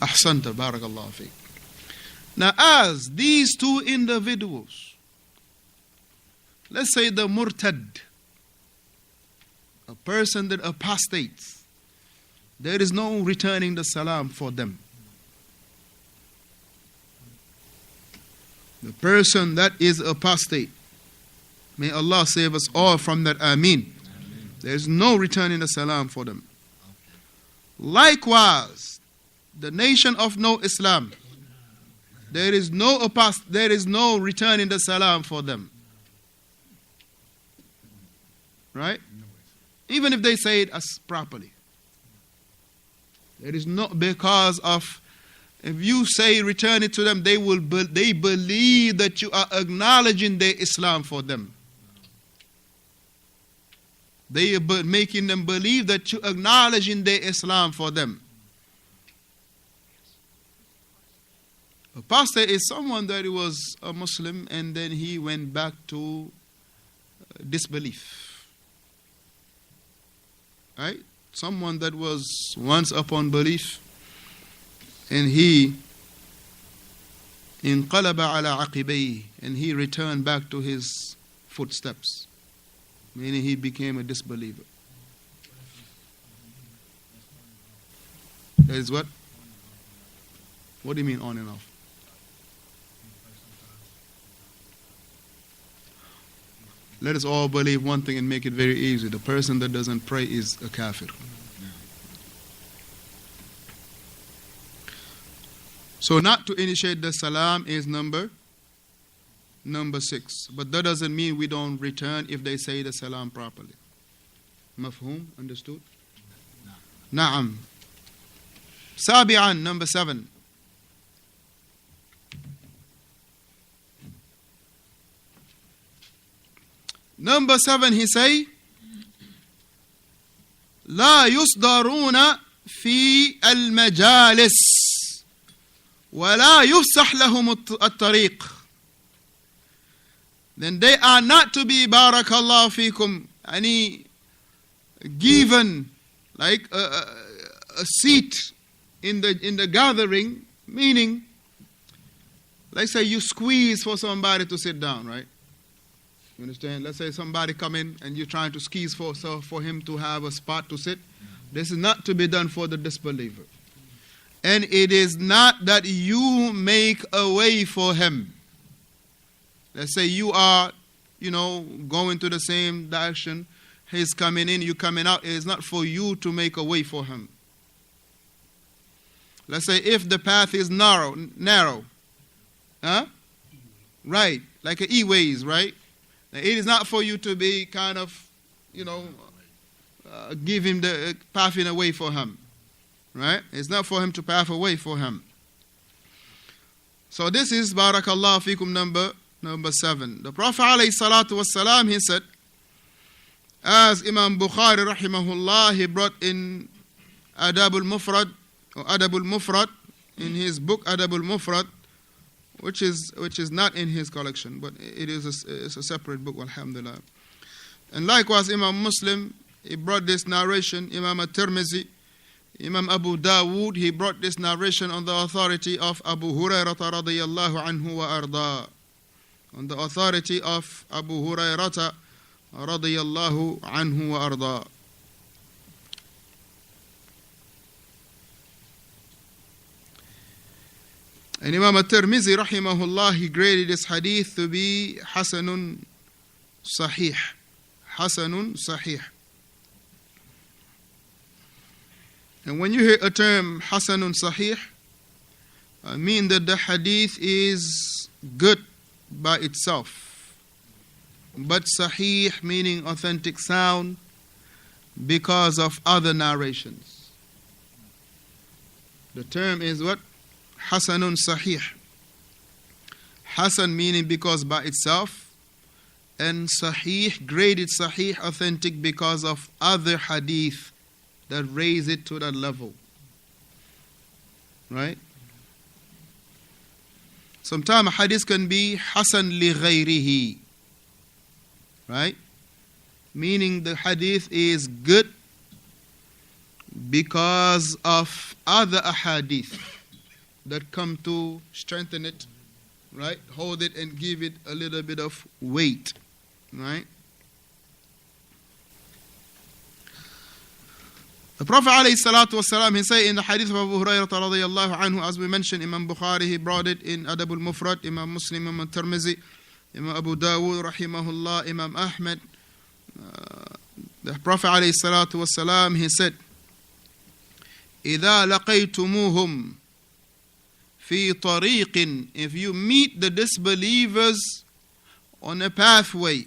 Ahsanta, barakallahu fiqh. Now, as these two individuals, let's say the murtad, a person that apostates, there is no returning the salam for them. The person that is apostate, may Allah save us all from that. Ameen. There is no returning the salam for them. Likewise, the nation of no Islam, there is no returning the salam for them. Right? Even if they say it as properly. There is not, because of, if you say return it to them, they believe that you are acknowledging their Islam for them. They are making them believe that you are acknowledging their Islam for them. Apostate is someone that was a Muslim and then he went back to disbelief. Right? Someone that was once upon belief and he inqalaba ala aqibayhi, and he returned back to his footsteps, meaning he became a disbeliever. That is what? What do you mean on and off? Let us all believe one thing and make it very easy. The person that doesn't pray is a kafir. So not to initiate the salam is number 6. But that doesn't mean we don't return if they say the salam properly. Mafhum? Understood? Na'am. Sabi'an, number 7. Number 7, he say, لا يصدرون في المجالس ولا يفسح لهم الطريق. Then they are not to be, barakallahu fikum, any given like a seat in the gathering, meaning, let's say you squeeze for somebody to sit down, right? You understand? Let's say somebody come in and you're trying to squeeze for him to have a spot to sit. This is not to be done for the disbeliever. And it is not that you make a way for him. Let's say you are, going to the same direction. He's coming in, you coming out. It is not for you to make a way for him. Let's say if the path is narrow. Huh? Right. Like an E-ways, right? It is not for you to be kind of, give him the pathing away for him. Right? It's not for him to path away for him. So this is, barakallahu fikum, number 7. The Prophet alayhi salatu wassalam, he said, as Imam Bukhari rahimahullah, he brought in Adabul Mufrad, in his book Adabul Mufrad, which is not in his collection, but it's a separate book, alhamdulillah. And likewise, Imam Muslim, he brought this narration. Imam At-Tirmizi, Imam Abu Dawood, he brought this narration on the authority of Abu Hurairah radiyallahu anhu wa arda. On the authority of Abu Hurairah radiyallahu anhu wa arda. And Imam At-Tirmizi rahimahullah, he graded this hadith to be Hasanun Sahih. Hasanun Sahih. And when you hear a term Hasanun Sahih, I mean that the hadith is good by itself. But Sahih meaning authentic sound because of other narrations. The term is what? Hasanun Sahih. Hasan meaning because by itself, and Sahih, graded Sahih, authentic because of other hadith that raise it to that level. Right? Sometimes a hadith can be Hasan li ghayrihi. Right? Meaning the hadith is good because of other ahadith. that come to strengthen it, right? Hold it and give it a little bit of weight, right? The Prophet ﷺ, he said in the hadith of Abu Hurairah radiyallahu anhu, as we mentioned, Imam Bukhari, he brought it in Adab al-Mufrad, Imam Muslim, Imam Tirmizi, Imam Abu Dawud, rahimahullah, Imam Ahmed. The Prophet ﷺ, he said, إِذَا لَقَيْتُمُوهُمْ فِي طَرِيقٍ, if you meet the disbelievers on a pathway,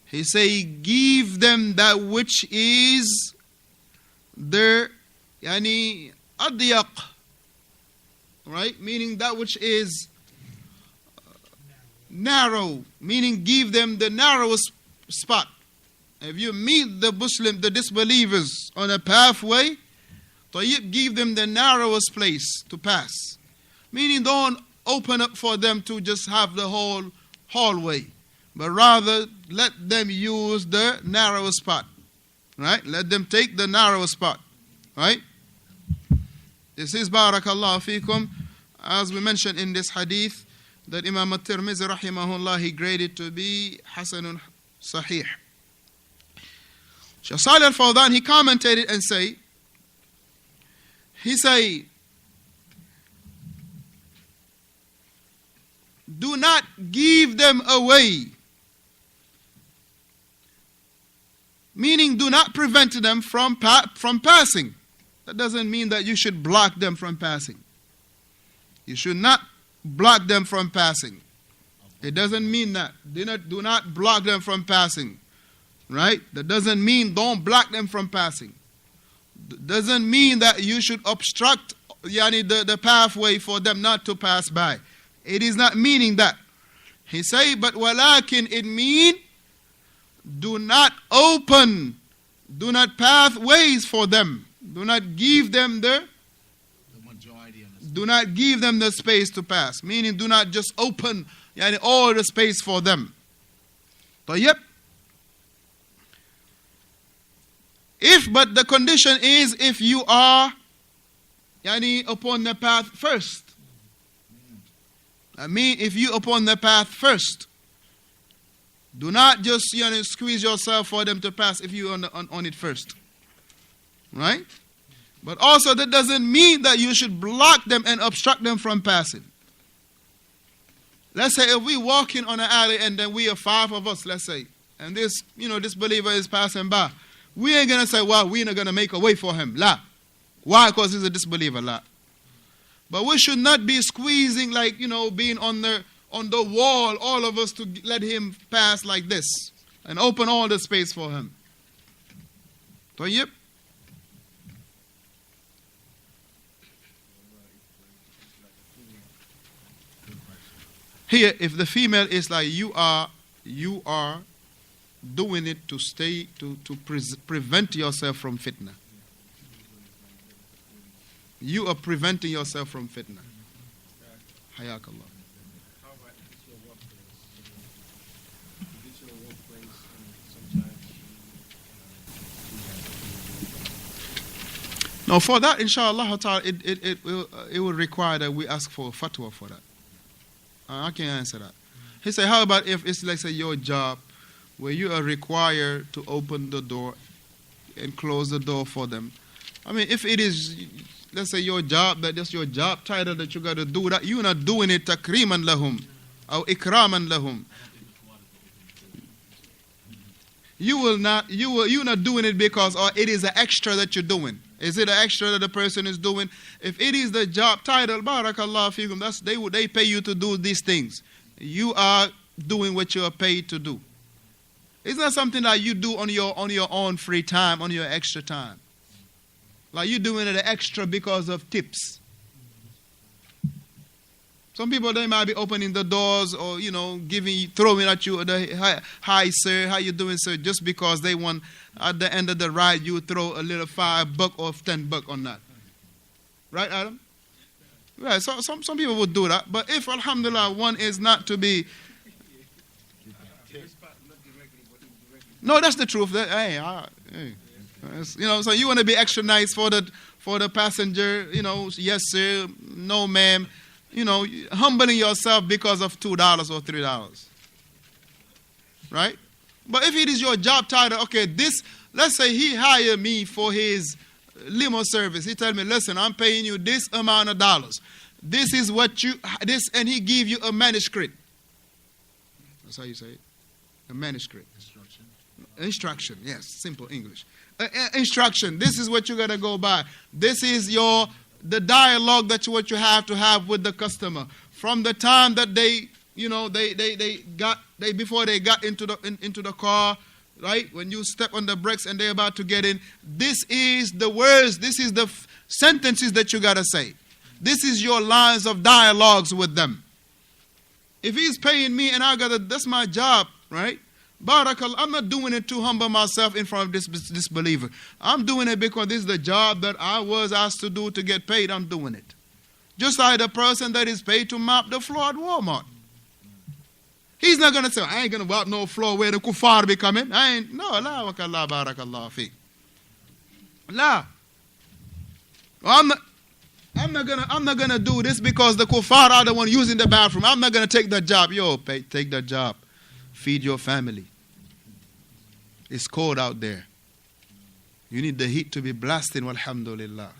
he say, give them that which is their, adyaq, right? Meaning that which is narrow, meaning give them the narrowest spot. If you meet the disbelievers on a pathway, give them the narrowest place to pass. Meaning don't open up for them to just have the whole hallway, but rather let them use the narrow spot, right? Let them take the narrow spot, right? This is barakallahu fikum, as we mentioned in this hadith, that Imam at-Tirmizi rahimahullah, he graded to be Hasanun Sahih. Shaykh Salih al-Fawzaan, he commented it and he say, do not give them away. Meaning, do not prevent them from passing. That doesn't mean that you should block them from passing. You should not block them from passing. It doesn't mean that. Do not block them from passing. Right? That doesn't mean don't block them from passing. Doesn't mean that you should obstruct the pathway for them not to pass by. It is not meaning that. He say, but walakin, it mean do not open, do not pathways for them. Do not give them the majority of the space. Do not give them the space to pass. Meaning do not just open all the space for them. So yep. But the condition is if you are upon the path first. If you upon the path first. Do not just squeeze yourself for them to pass if you on it first. Right? But also that doesn't mean that you should block them and obstruct them from passing. Let's say if we walking on an alley and then we are 5 of us, let's say, and this believer is passing by. We ain't going to say, well, we're not going to make a way for him. La. Why? Because he's a disbeliever. La. But we should not be squeezing being on the wall, all of us to let him pass like this and open all the space for him. So, yep. Here, if the female is like you are doing it to prevent yourself from fitna. You are preventing yourself from fitna. Hayakallah. How about if it's your workplace? If it's your workplace and sometimes Now for that, inshallah ta'ala, it will require that we ask for a fatwa for that. I can't answer that. He said, how about if it's like say your job where you are required to open the door and close the door for them? If it is, let's say your job, that's your job title that you got to do that, you're not doing it takriman lahum or ikraman lahum. You're not doing it because it is an extra that you're doing. Is it an extra that the person is doing? If it is the job title, barakallah fikum, they pay you to do these things. You are doing what you are paid to do. It's not something that you do on your own free time, on your extra time. Like you're doing it extra because of tips. Some people, they might be opening the doors or, throwing at you the hi sir, how you doing sir, just because they want at the end of the ride you throw a little $5 or $10 on that. Right, Adam? Right, so some people would do that. But if, alhamdulillah, one is not to be... No, that's the truth. So you want to be extra nice for the passenger, yes sir, no ma'am, humbling yourself because of $2 or $3. Right? But if it is your job title, okay, let's say he hired me for his limo service. He tell me, listen, I'm paying you this amount of dollars. This is what and he give you a manuscript. That's how you say it. A manuscript. Instruction, yes, simple English. Instruction. This is what you gotta go by. This is the dialogue what you have to have with the customer from the time that before they got into the car, right? When you step on the brakes and they're about to get in, this is the words. This is the sentences that you gotta say. This is your lines of dialogues with them. If he's paying me and that's my job, right? Barakallah, I'm not doing it to humble myself in front of this disbeliever. I'm doing it because this is the job that I was asked to do to get paid. I'm doing it. Just like the person that is paid to mop the floor at Walmart. He's not going to say, I ain't going to wipe no floor where the kuffar be coming. No, la wakallah barakallah fi. La. I'm not gonna do this because the kuffar are the one using the bathroom. I'm not gonna take that job. Take that job. Feed your family. It's cold out there. You need the heat to be blasting. Alhamdulillah.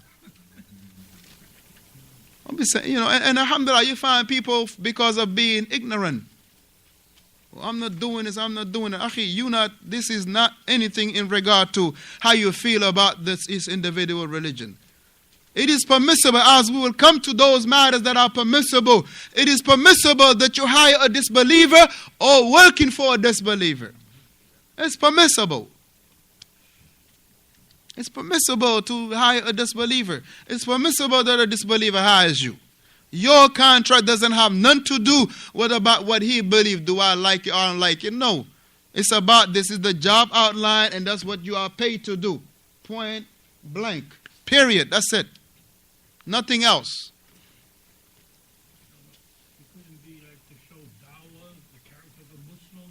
I'll be saying, and alhamdulillah, you find people because of being ignorant. Well, I'm not doing this. I'm not doing it. Akhi, this is not anything in regard to how you feel about this individual religion. It is permissible, as we will come to those matters that are permissible. It is permissible that you hire a disbeliever or working for a disbeliever. It's permissible. It's permissible to hire a disbeliever. It's permissible that a disbeliever hires you. Your contract doesn't have none to do with about what he believes. Do I like it or I don't like it? No. It's about this is the job outline and that's what you are paid to do. Point blank. Period. That's it. Nothing else. It couldn't be like to show dawah, the character of a Muslim.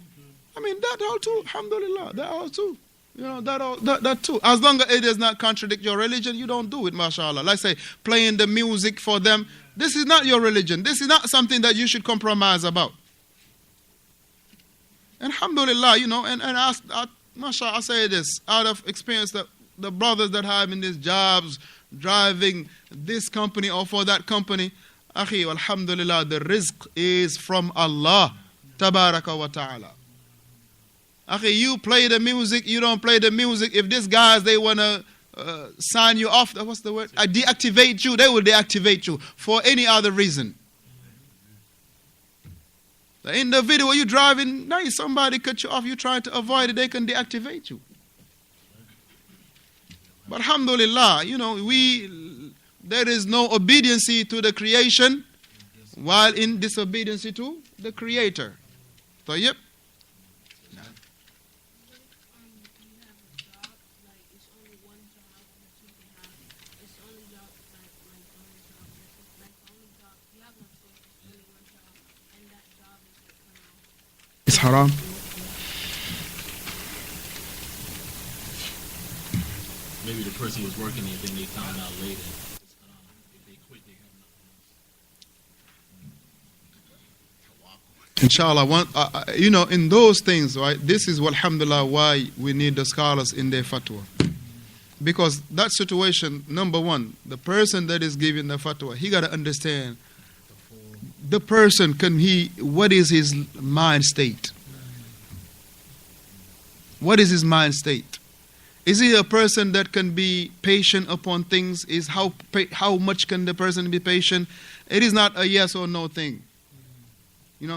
I mean, that all too. Alhamdulillah. That all too. That too. As long as it does not contradict your religion, you don't do it, mashallah. Like say, playing the music for them. This is not your religion. This is not something that you should compromise about. And alhamdulillah, mashallah, I say this out of experience that the brothers that have in these jobs, driving this company or for that company, akhi, alhamdulillah, the rizq is from Allah, tabaraka wa ta'ala. Akhi, you play the music, you don't play the music. If these guys, they want to sign you off, what's the word? Deactivate you, they will deactivate you for any other reason. In the video you're driving, nice, somebody cut you off, you try to avoid it, they can deactivate you. But alhamdulillah, there is no obedience to the creation while in disobedience to the creator. So, yep. It's haram. Maybe the person was working and then they found out later. If they quit, they have nothing else. Inshallah, in those things, right, this is, alhamdulillah, why we need the scholars in their fatwa. Because that situation, number one, the person that is giving the fatwa, he got to understand the person, what is his mind state? What is his mind state? Is he a person that can be patient upon things? Is how much can the person be patient? It is not a yes or no thing.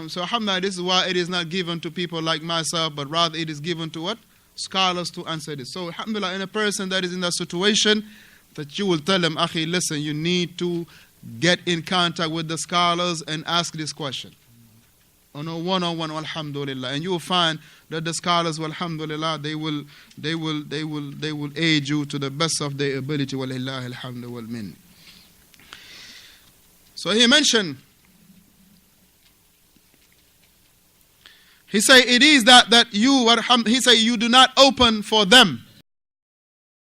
So alhamdulillah, this is why it is not given to people like myself, but rather it is given to what? Scholars to answer this. So alhamdulillah, in a person that is in that situation, that you will tell them, akhi, listen, you need to get in contact with the scholars and ask this question. On a one-on-one, alhamdulillah. And you will find that the scholars, alhamdulillah, they will aid you to the best of their ability. Walillahi alhamdu wal min. So he mentioned, he say it is that you, he say you do not open for them